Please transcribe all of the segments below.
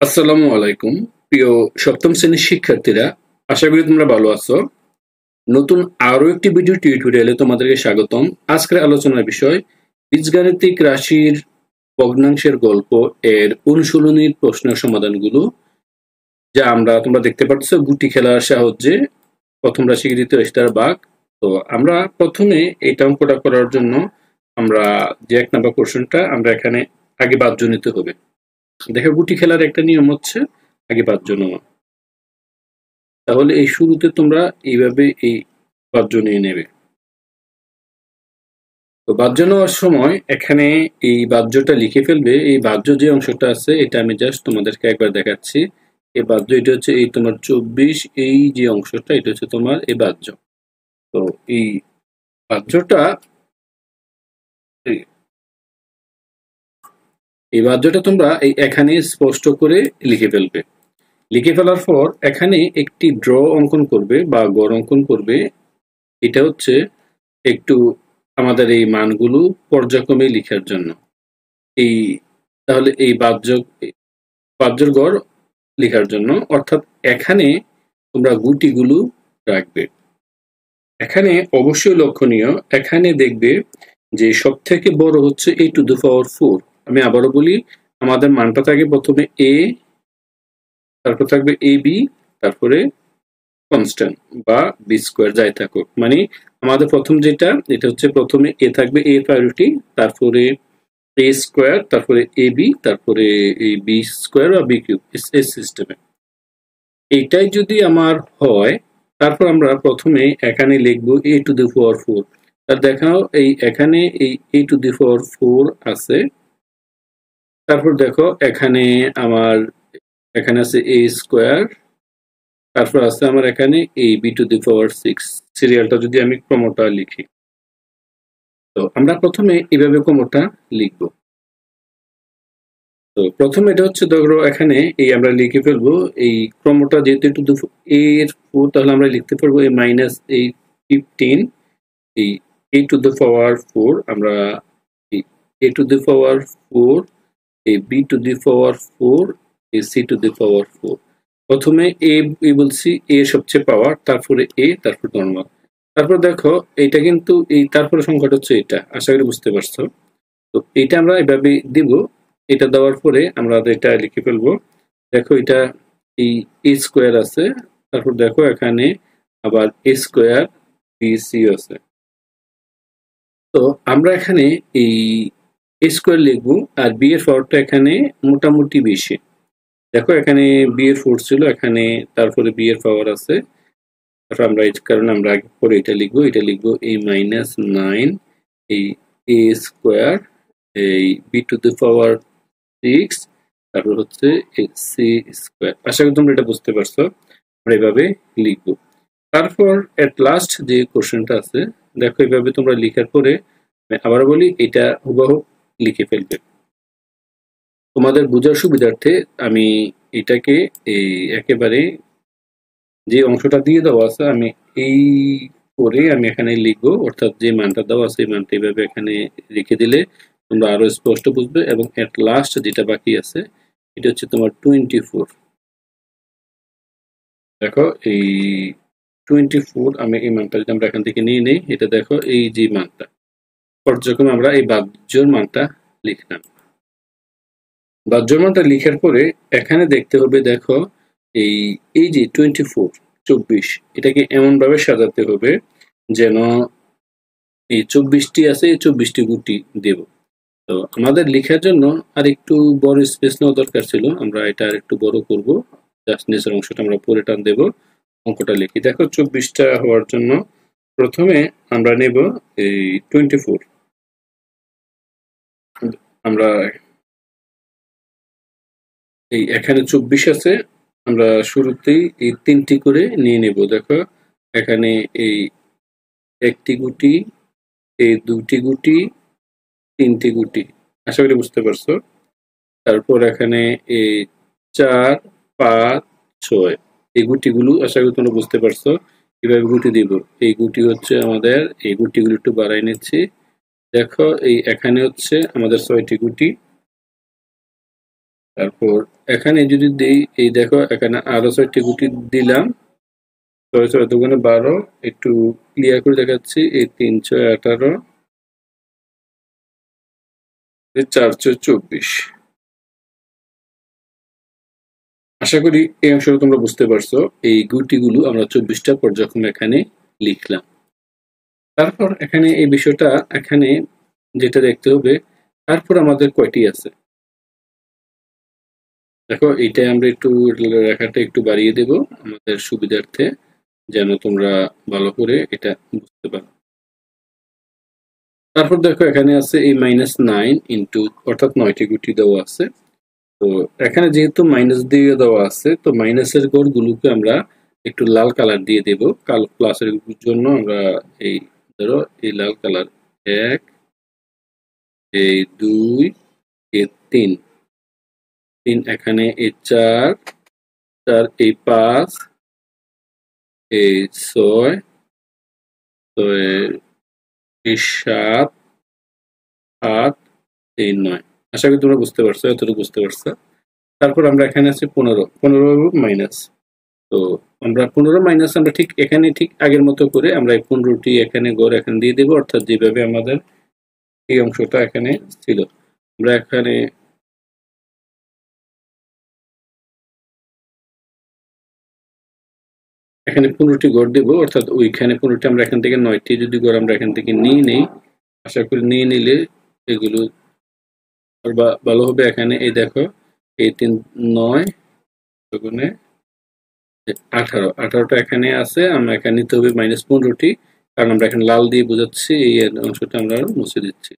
আসসালামু আলাইকুম প্রিয় সপ্তম শ্রেণীর শিক্ষার্থীরা, আশা করি তোমরা ভালো আছো। নতুন আরো একটি ভিডিও টিউটোরিয়ালে তোমাদেরকে স্বাগতম। আজকের আলোচনার বিষয় বীজগাণিতিক রাশির ভগ্নাংশের গল্প এর অনুশীলনীর প্রশ্নের সমাধানগুলো, যা তোমরা দেখতে পাচ্ছ গুটি খেলার সাহায্যে প্রথম রাশিকে দ্বিতীয় রাশিটার ভাগ। তো আমরা প্রথমে এটা অঙ্কটা করার জন্য আমরা যে 1 নম্বর কোশ্চেনটা আমরা এখানে আগে বাদ নিতে হবে। দেখো, গুটি খেলার একটা নিয়ম হচ্ছে আগে বাদ নেওয়া। তাহলে এই শুরুতে তোমরা এইভাবে এই বাহ্য নিয়ে নেবে। তো বাহ্য নেওয়ার সময় এখানে এই বাহ্যটা লিখে ফেলবে। এই বাহ্য যে অংশটা আছে এটা আমি জাস্ট তোমাদেরকে একবার দেখাচ্ছি। এই বাহ্য এটা হচ্ছে এই তোমার 24, এই যে অংশটা এটা হচ্ছে তোমার এই বাহ্য। তো এই বাহ্যটা তোমরা এই এখানে স্পষ্ট করে লিখে ফেলবে। লিখে ফেলার পর এখানে একটি ড্র অঙ্কন করবে বা গড় অঙ্কন করবে। এটা হচ্ছে একটু আমাদের এই মানগুলো পর্যায়ক্রমে লিখার জন্য। তাহলে এই বাহ্যর গড় লেখার জন্য, অর্থাৎ এখানে তোমরা গুটিগুলো রাখবে। এখানে অবশ্যই লক্ষণীয়, এখানে দেখবে যে সব থেকে বড় হচ্ছে a to the power 4। আমি আবারও বলি, আমাদের মানটা থাকে প্রথমে a, তারপর থাকবে ab, তারপরে কনস্ট্যান্ট বা বি স্কোয়ার যাই থাকুক। মানে আমাদের প্রথম যেটা, এটা হচ্ছে প্রথমে a থাকবে, a প্রায়োরিটি, তারপরে a স্কোয়ার, তারপরে ab, তারপরে এই বি স্কোয়ার বা বি কিউব, এই সিস্টেমে। এইটাই যদি আমার হয়, তারপর আমরা প্রথমে এখানে লিখবো a to the power 4। তার দেখাও এই এখানে এই a to the power 4 আছে। তারপর দেখো এখানে এখানে আছে a স্কোয়ার, তারপর আছে আমার এখানে এই b to the power 6। সিরিয়ালটা যদি আমি ক্রমটা লিখি, তো আমরা প্রথমে এইভাবে ক্রমটা লিখবো। তো প্রথমে এটা হচ্ছে, ধরো এখানে এই আমরা লিখে ফেলবো এই ক্রমটা, যেহেতু একটু এর 4, তাহলে আমরা লিখতে পারবো এই মাইনাস এই 15, এই a to the power 4, আমরা এই a to the power 4, এই b to the power 4, এই c to the power 4। প্রথমে a বলছি, a সবচেয়ে পাওয়ার, তারপরে a, তারপর নর্মাল। তারপর দেখো এটা কিন্তু এই তারপরে সংখ্যাটা হচ্ছে এটা, আশা করি বুঝতে পারছো। তো এটা আমরা এভাবে দিব। এটা দেওয়ার পরে আমরা এটা লিখে ফেলবো। দেখো এটা এই a স্কোয়ার আছে, তারপর দেখো এখানে আবার a স্কোয়ার bc আছে। তো আমরা এখানে এই a স্কোয়ার লিখবো, আর b এর পাওয়ারটা এখানে মোটামুটি বেশি। দেখো এখানে b এর 4 ছিল, এখানে তারপরে b এর পাওয়ার আছে। তারপর আমরা এই কারণে আমরা আগে পরে এটা লিখবো এই মাইনাস 9, এই a স্কোয়ার, এই b টু দ্য পাওয়ার 6, তারপর হচ্ছে c স্কোয়ার। আশা করি তোমরা এটা বুঝতে পারছো। আমরা এভাবে লিখবো। তারপর এট লাস্ট যে কোশ্চেনটা আছে, দেখো এভাবে তোমরা লিখার পরে আবার বলি, এটা হুবহু লিখে ফেলবে। তোমাদের বোঝার সুবিধার্থে আমি এটাকে এই একেবারে যে অংশটা দিয়ে দেওয়া আছে আমি এই করে আমি এখানে লিখবো, অর্থাৎ যে মানটা দেওয়া আছে এই মানটা এইভাবে এখানে লিখে দিলে তোমরা আরো স্পষ্ট বুঝবে। এবং এট লাস্ট যেটা বাকি আছে এটা হচ্ছে তোমার 24। দেখো এই 24, আমি এই মানটা যদি আমরা এখান থেকে নিয়ে নেই, এটা দেখো এই যে মানটা, পর্যায়ক্রমে আমরা এই বাহ্যর মানটা লিখলাম। বাহ্যর মানটা লিখার পরে এখানে দেখতে হবে, দেখো এই যে 24 এটাকে এমন ভাবে সাজাতে হবে যেন এই 24টি আছে, এই 24টি গুটি দেব। তো আমাদের লেখার জন্য আর একটু বড় স্পেস নেওয়া দরকার ছিল, আমরা এটা আর একটু বড় করব। জাস্ট নিচের অংশটা আমরা পরে টান দেব। অঙ্কটা লিখি। দেখো 24টা হওয়ার জন্য প্রথমে আমরা নেব এই 24। আমরা এই এখানে 24 আছে, আমরা শুরুতেই এই 3টি করে নিয়ে নেব। দেখো এখানে এই একটি গুটি, এই 2টি গুটি, 3টি গুটি। আশা করি বুঝতে পারছো। তারপর এখানে এই 4, 5, 6 এই গুটিগুলো আশা করি তোমরা বুঝতে পারছো। কিভাবে গুটি দিব। এই গুটি হচ্ছে আমাদের, এই গুটিগুলো একটু বাড়াই নিচ্ছি। দেখো এই এখানে হচ্ছে আমাদের 6টি গুটি, তারপর এখানে যদি দিই, এই দেখো এখানে আরো 6টি গুটি দিলাম, 6 6 দুগুণে 12, একটু ক্লিয়ার করে দেখাচ্ছি, এই 3 6 18, 4 4 24। আশা করি এই অংশটা তোমরা বুঝতে পারছো। এই গুটিগুলো আমরা 24টা পর্যায়ক্রমে এখানে লিখলাম। তারপর এখানে এই বিষয়টা এখানে যেটা দেখতে হবে, তারপর আমাদের কয়টি আছে দেখো, এইটা আমরা একটু রেখাটা একটু বাড়িয়ে দেব আমাদের সুবিধার্থে, যেন তোমরা ভালো করে এটা বুঝতে পারো। তারপর দেখো এখানে আছে এই -9 ইন্টু, অর্থাৎ 9টি গুটি দেওয়া আছে। তো এখানে যেহেতু মাইনাস দিয়ে দেওয়া আছে, তো মাইনাসের ঘরগুলোকে আমরা একটু লাল কালার দিয়ে দেব। কাল প্লাসের জন্য আমরা এই ধরো এই লাল কালার 1, এই 2, এই 3, এখানে এই 4, এই 5, এই 6, তো এই 7, 8, এই 9। আশা করি তোমরা বুঝতে পারছো, এতটুকু বুঝতে পারছো। তারপর আমরা এখানে আছে 15 মাইনাস। তো আমরা 15 মাইনাস আমরা ঠিক এখানে ঠিক আগের মতো করে আমরা এই 15টি এখানে গড় এখানে দিয়ে দেবো, অর্থাৎ যেভাবে আমাদের এই অংশটা এখানে ছিল। আমরা এখানে এখানে 15টি গড় দেবো, অর্থাৎ ওইখানে 15টি আমরা এখান থেকে 9টি যদি গড় আমরা এখান থেকে নিয়ে নেই, আশা করি নিয়ে নিলে এগুলো ভালো হবে। এখানে এই দেখো এই 3 9 গুণে 18, 18টা এখানে আছে, আমরা এখানে নিতে হবে -15টি, কারণ আমরা এখানে লাল দিয়ে বোঝাচ্ছি, এই অংশটা আমরা মুছে দিচ্ছি।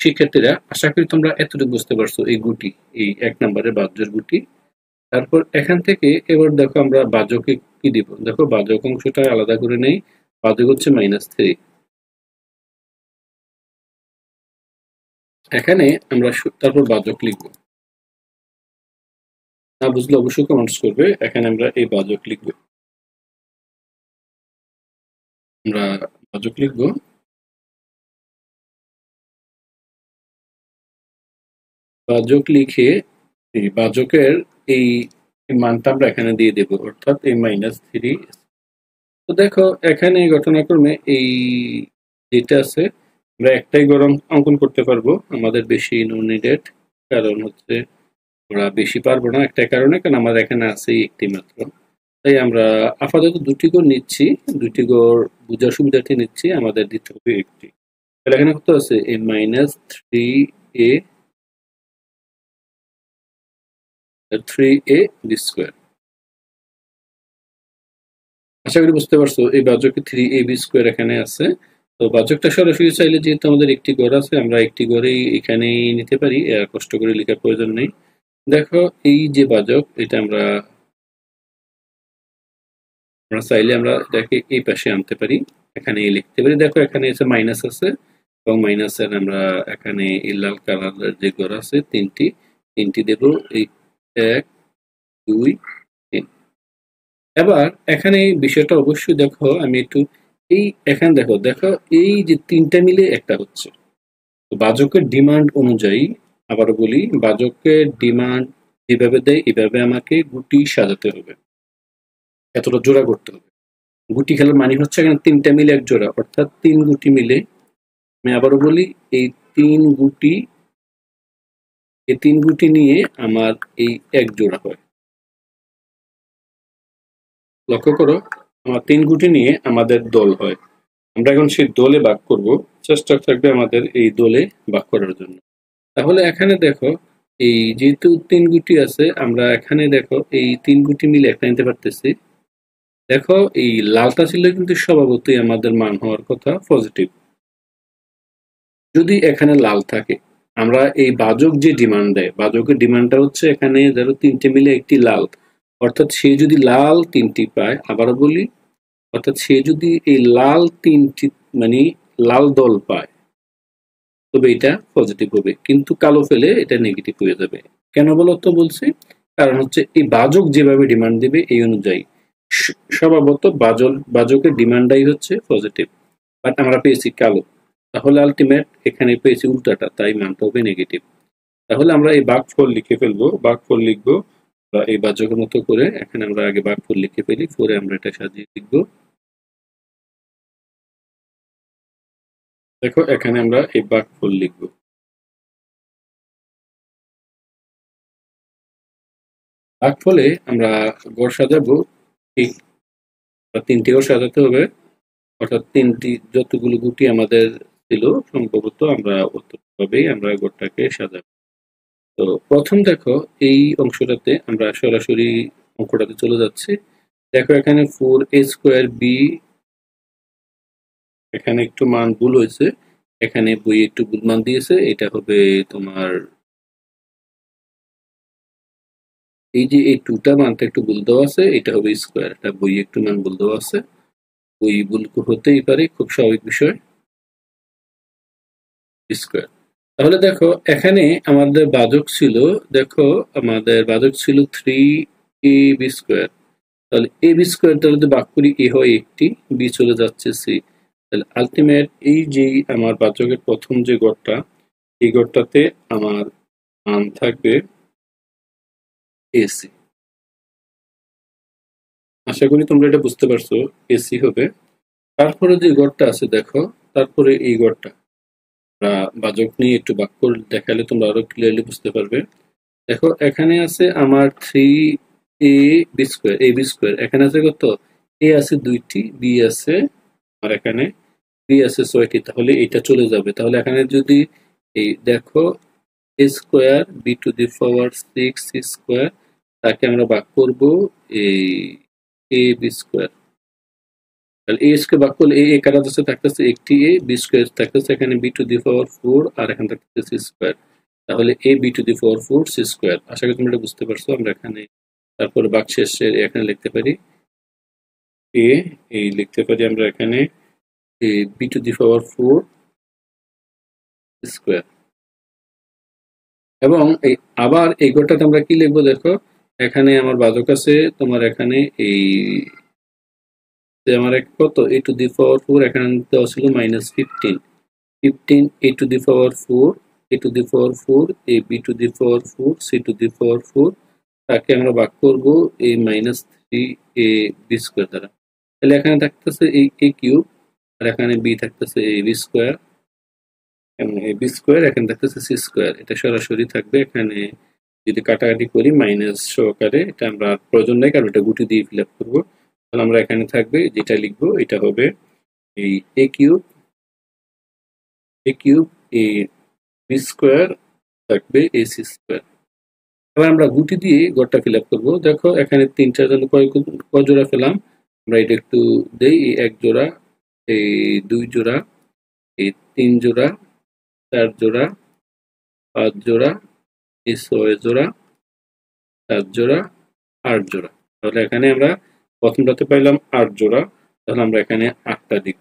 শিক্ষার্থীরা, আশা করি তোমরা এতটুকু বুঝতে পারছো এই গুটি, এই 1 নম্বরের বাহ্যের গুটি। তারপর এখান থেকে এবার দেখো আমরা বাহ্যকে কি দিব, দেখো বাহ্যক অংশটা আলাদা করে নেই। বাহ্যক হচ্ছে -3। এখানে আমরা তারপর বাহ্যক লিখব। না বুঝলে অবশ্যই কমেন্টস করবে। এখানে আমরা এই বাহ্যক লিখব, আমরা বাহ্যক লিখব। বাহ্যক লিখে এই বাহ্যকের এই মানটা আমরা এখানে দিয়ে দেব, অর্থাৎ এই -3। তো দেখো এখানে ঘটনাক্রমে এই যেটা আছে, আমরা একটাই গড় অঙ্কন করতে পারবো, আমাদের বেশি নো নিডেড, কারণ হচ্ছে আমরা বেশি পারবো না একটাই কারণে, কারণ আমাদের এখানে আছে একটি মাত্র। তাই আমরা আপাতত 2টি গড় নিচ্ছি, 2টি গড় বোঝার সুবিধার্থে নিচ্ছি, আমাদের দিতে হবে একটি। তাহলে এখানে কত আছে, এই -3a 3a বি স্কোয়ার। আশা করি বুঝতে পারছো এই বাহ্যকে 3ab স্কোয়ার এখানে আছে। তো বাহ্যকটা সরাসরি চাইলে যেহেতু আমাদের একটি গড় আছে, আমরা একটি গড়েই এখানেই নিতে পারি, কষ্ট করে লেখার প্রয়োজন নেই। দেখো এই যে বাহ্যক, এটা আমরা চাইলে আমরা এটাকে এই পাশে আনতে পারি, এখানে লিখতে পারি। দেখো এখানে এসে মাইনাস আছে, এবং মাইনাসের আমরা এখানে এই লাল কালারের যে গড় আছে তিনটি দেব, এই 1 2 3। এবার এখানে এই বিষয়টা অবশ্যই দেখো, আমি একটু এই এখানে দেখো দেখো এই যে 3টা মিলে একটা হচ্ছে। তো বাহ্যকের ডিমান্ড অনুযায়ী, আবারও বলি, বাহ্যকের ডিমান্ড যেভাবে দেয় এভাবে আমাকে গুটি সাজাতে হবে, এতটা জোড়া করতে হবে। গুটি খেলার মানে হচ্ছে এখানে 3টা মিলে এক জোড়া, অর্থাৎ 3 গুটি মিলে, আমি আবারও বলি, এই 3 গুটি নিয়ে আমার এই এক জোড়া হয়। লক্ষ্য করো, আমার 3 গুটি নিয়ে আমাদের দল হয়। আমরা এখন সেই দলে ভাগ করব, চেষ্টা থাকবে আমাদের এই দলে ভাগ করার জন্য। তাহলে এখানে দেখো এই যেহেতু 3 গুটি আছে, আমরা এখানে দেখো এই 3 গুটি মিলে একটা নিতে পারতেছি। দেখো এই লালটা ছিল কিন্তু স্বভাবতই আমাদের মান হওয়ার কথা পজিটিভ। যদি এখানে লাল থাকে, আমরা এই বাহ্যক যে ডিমান্ড দেয়, বাহ্যকের ডিমান্ডটা হচ্ছে এখানে ধরো 3টে মিলে একটি লাল, অর্থাৎ সে যদি লাল 3টি পায়, আবারও বলি, অর্থাৎ সে যদি এই লাল 3টি মানে লাল দল পায়, তবে এটা পজিটিভ হবে, কিন্তু কালো পেলে এটা নেগেটিভ হয়ে যাবে। কেন বলতো বলছি, কারণ হচ্ছে এই বাহ্যক যেভাবে ডিমান্ড দেবে এই অনুযায়ী স্বভাবত বাহ্যকের ডিমান্ডটাই হচ্ছে পজিটিভ, বাট আমরা পেয়েছি কালো, তাহলে আলটিমেট এখানে পেয়েছি উল্টাটা, তাই মানটা হবে নেগেটিভ। তাহলে আমরা এই ভাগফল লিখে ফেলবো, ভাগফল লিখবো এই বাচকের মতো করে। এখানে আমরা আগে ভাগফল লিখে ফেলি, পরে আমরা এটা সাজিয়ে লিখবো। দেখো এখানে আমরা এই ভাগফল লিখবো। ভাগফলে আমরা গড় সাজাবো, এই তিনটি গড় সাজাতে হবে, অর্থাৎ তিনটি যতগুলো গুটি আমাদের ছিল সম্ভবত আমরা অতভাবেই আমরা গড়টাকে সাজাবো। তো প্রথম দেখো এই অংশটাতে আমরা সরাসরি অঙ্কটাতে চলে যাচ্ছি। দেখো এখানে 4a² b, এখানে একটু মান ভুল হয়েছে, এখানে বই একটু ভুল মান দিয়েছে। এটা হবে তোমার এই যে এই 2টা মানটা একটু ভুল দেওয়া আছে, এটা হবে স্কোয়ার। এটা বই একটু মান ভুল দেওয়া আছে, বই ভুল হতেই পারে, খুব স্বাভাবিক বিষয়, স্কোয়ার। তাহলে দেখো এখানে আমাদের বাচক ছিল, দেখো আমাদের বাচক ছিল 3ab²। তাহলে ab² তাহলে যদি ভাগ করি, a হয় একটি, b চলে যাচ্ছে c। তাহলে আলটিমেট এই যে আমার বাচকের প্রথম যে গড়টা, এই গড়টাতে আমার মান থাকবে ac। আশা করি তোমরা এটা বুঝতে পারছো, ac হবে। তারপরে যে গড়টা আছে দেখো, তারপরে এই গড়টা আমরা বাচক নিয়ে একটু ভাগ করে দেখালে তোমরা আরো ক্লিয়ারলি বুঝতে পারবে। দেখো এখানে আছে আমার 3ab², এখানে আছে কত, a আছে 2টি, b আছে আর এখানে b আছে 6টি, তাহলে এটা চলে যাবে। তাহলে এখানে যদি এই দেখো a² b⁶6c², তাকে আমরা ভাগ করব এই ab²। তাহলে a² ভাগ করলে a কাটা যাচ্ছে, থাকতেছে একটি a, b² থাকতেছে এখানে b⁴ আর এখানে থাকতেছে c²। তাহলে a b⁴ c²। আশা করি তোমরা এটা বুঝতে পারছো। আমরা এখানে তারপরে ভাগশেষের এখানে লিখতে পারি a, এই লিখতে পারি আমরা এখানে b⁴ স্কোয়ার। এবং এই আবার এই গড়টাতে আমরা কি লিখবো, দেখো এখানে আমার বাচক আছে তোমার, এখানে এই আমার কত a⁴, এখানে দেওয়া ছিল -15, a⁴, a b⁴, c⁴, তাকে আমরা ভাগ করব এই -3ab² দ্বারা। তাহলে এখানে থাকতেছে এই a³ আর এখানে b থাকতেছে এই b², এখানে থাকতেছে c²। এটা সরাসরি থাকবে, এখানে যদি কাটাকাটি করি মাইনাস সহকারে, এটা আমরা প্রয়োজন নেই কারণ এটা গুটি দিয়ে ফিল আপ করবো। তাহলে আমরা এখানে থাকবে যেটা লিখবো, এটা হবে এই a³ এই b² থাকবে ac²। এবার আমরা গুটি দিয়ে গড়টা ফিল আপ করবো। দেখো এখানে 3-4 জন্য কয় জোড়া পেলাম, আমরা এটা একটু দেই। এই 1 জোড়া, এই 2 জোড়া, এই 3 জোড়া, 4 জোড়া, 5 জোড়া, এই 6 জোড়া, 7 জোড়া, 8 জোড়া। তাহলে এখানে আমরা প্রথমটাতে পাইলাম 8 জোড়া, তাহলে আমরা এখানে 8টা দিব,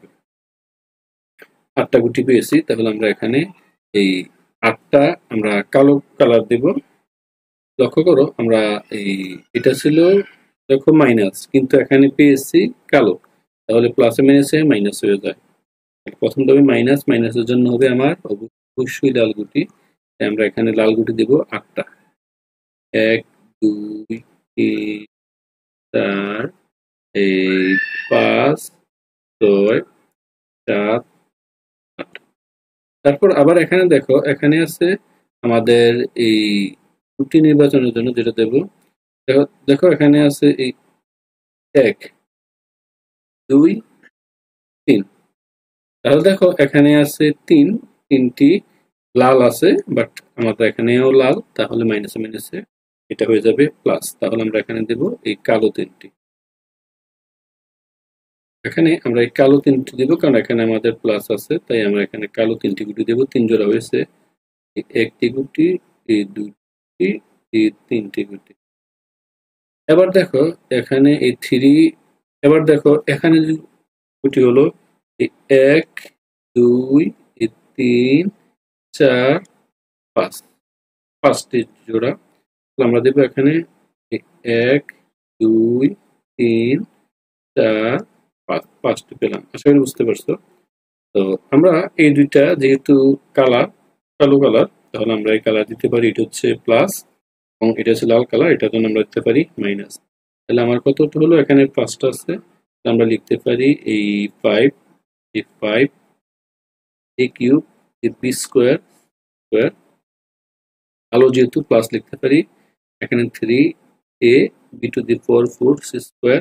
8টা গুটি পেয়েছি। তাহলে আমরা এখানে এই 8টা আমরা কালো কালার দেব। লক্ষ্য করো আমরা এই এটা ছিল দেখো মাইনাস, কিন্তু এখানে পেয়েছি কালো, তাহলে প্লাসে মাইনাসে মাইনাস হয়ে যায়। প্রথমটা হবে মাইনাস, মাইনাসের জন্য হবে আমার অবশ্যই লাল গুটি। আমরা এখানে লাল গুটি দেব 8টা, 1 2 3 4 এই 5 6 7 8। তারপর আবার এখানে দেখো, এখানে আছে আমাদের এই গুটি নির্বাচনের জন্য যেটা দেব। দেখো দেখো এখানে আছে এই 1 2 3। তাহলে দেখো এখানে আছে 3টি লাল আছে, বাট আমাদের এখানেও লাল, তাহলে মাইনাসে মাইনাসে এটা হয়ে যাবে প্লাস। তাহলে আমরা এখানে দেব এই কালো 3টি, এখানে আমরা এই কালো 3টি দেব কারণ এখানে আমাদের প্লাস আছে, তাই আমরা এখানে কালো 3টি গুটি দেব। 3 জোড়া হয়েছে, একটি গুটি, এই 2টি, এই 3টি গুটি। এবার দেখো এখানে এই 3, এবার দেখো এখানে গুটি হলো 1 2 3 4 5, 5টি জোড়া। আমরা দেবো এখানে 1 2 3 4 5, 5টি পেলাম। আশা করি বুঝতে পারছো। তো আমরা এই দুইটা যেহেতু কালো কালার, তাহলে আমরা এই কালার দিতে পারি, এটা হচ্ছে প্লাস এবং এটা হচ্ছে লাল কালার, এটার জন্য আমরা দিতে পারি মাইনাস। তাহলে আমার কত হলো, এখানে 5টা আছে, আমরা লিখতে পারি এই 5 a cube b square square, আলো যেহেতু প্লাস লিখতে পারি, এখানে 3a b two the 4 c square,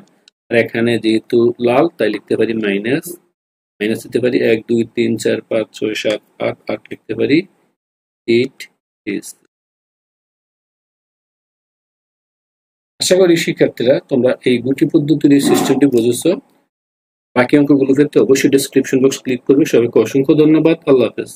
আর এখানে যেহেতু লাল তাই লিখতে পারি মাইনাস দিতে পারি 1 2 3 4 5 6 7 8 8 লিখতে পারি 8 is। আশা করি শিক্ষার্থীরা তোমরা এই দুটি পদ্ধতির এই সিস্টেমটি বুঝেছো। বাকি অঙ্কগুলো ক্ষেত্রে অবশ্যই ডেসক্রিপশন বক্স ক্লিক করবে। সবাইকে অসংখ্য ধন্যবাদ। আল্লাহ হাফেজ।